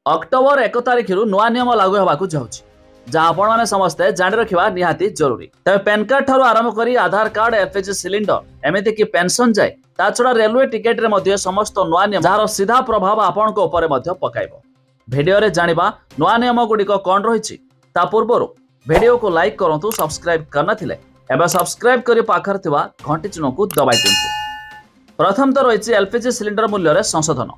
October 1 तारिख नुआ नियम लागू होगा जाऊँगी जहाँ आपण मैंने समस्ते जाणी रखा निहाती जरूरी। तेज पैन कार्ड ठार आरंभ कर आधार कार्ड एलपीजी सिलिंडर एमती कि पेंशन जाए ता छड़ा रेलवे टिकेट रे समस्त नुआ नियम जार सीधा प्रभाव आपण पकाइब। भिडियो रे जानिबा नुआ नियम गुड़िक कौन रही पूर्व भिडियो को लाइक करूँ सब्सक्राइब करना एवं सब्सक्राइब कर पाखर घंटी चिन्ह को दबाई दिंतु। प्रथम तो रही एलपीजी सिलिंडर मूल्य संशोधन।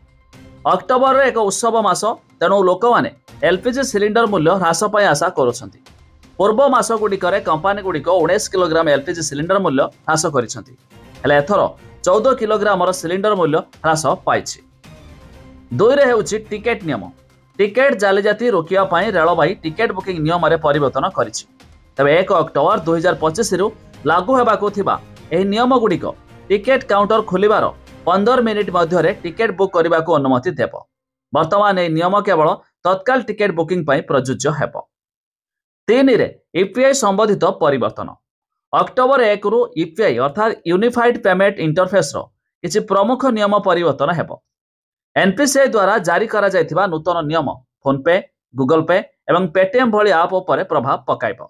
अक्टोबर एक उत्सव मास तेणु लोक मैंने एलपीजी सिलिंडर मूल्य ह्रास आशा करुछंती। पूर्व मास गुड़िक कंपानी गुड़िक 19 किलोग्राम एलपीजी सिलिंडर मूल्य ह्रास करिसेंती। हेले एथर 14 किलोग्राम सिलिंडर मूल्य ह्रास पाई। दुई रे हेउछि टिकेट नियम। टिकेट जालीजाती रोकिया पाई रेलबाई टिकेट बुकिंग नियम रे परिवर्तन करिछि। तबे 1 अक्टोबर 2025 रु लागू हेबाकु थिबा एही नियम गुड़िक टिकेट काउंटर खोलिबार 15 मिनिट मध्य टिकेट बुक करने को अनुमति देव। वर्तमान यह नियम केवल तत्काल टिकेट बुकिंग पर प्रযোज्य हेब। 3 रे यूपीआई संबंधित परिवर्तन। अक्टोबर 1 रु यूपीआई अर्थात यूनिफाइड पेमेंट इंटरफेस किसी प्रमुख नियम परिवर्तन हेब। एनपीसीआई द्वारा जारी करा जायथिबा नूतन नियम फोनपे, गूगल पे एवं पेटीएम भली आप पर प्रभाव पकाइब।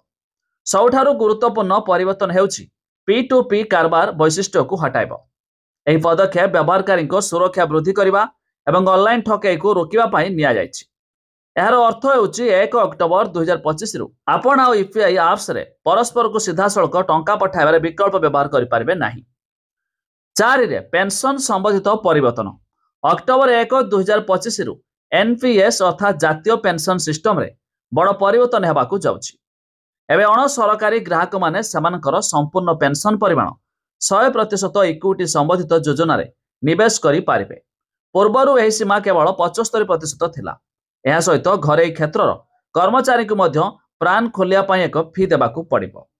सबुठारु गुरुत्वपूर्ण परिवर्तन हेउछि P2P कारबार वैशिष्ट्य को हटाइब। यह पदक्षेप व्यवहारकारी सुरक्षा वृद्धि करने और ऑनलाइन ठकई को रोकवा निया जायछि। यार अर्थ होउछि 1 अक्टोबर 2025 रु आपण आ यूपीआई एप्स रे परस्पर को सीधा सड़क टंका पठाइबार विकल्प व्यवहार करि पारिबे नाही। 4 रे पेंशन संबंधित परिवर्तन। अक्टोबर 1 2025 रु एनपीएस अर्थात जातीय पेंशन सिस्टम रे बड़ परिवर्तन हेबाकु जाउछि। एबे अण सरकारी ग्राहक माने सेमानकर संपूर्ण पेंशन परिमाण 100% इक्विटी संबंधित योजना रे निवेश करि पारिबे। पूर्वरु एही सीमा केवल 75% थिला। एहा सहित घरे क्षेत्रर कर्मचारी को मध्य प्राण खोलिया पाई एक फी देबाकू पड़िबो।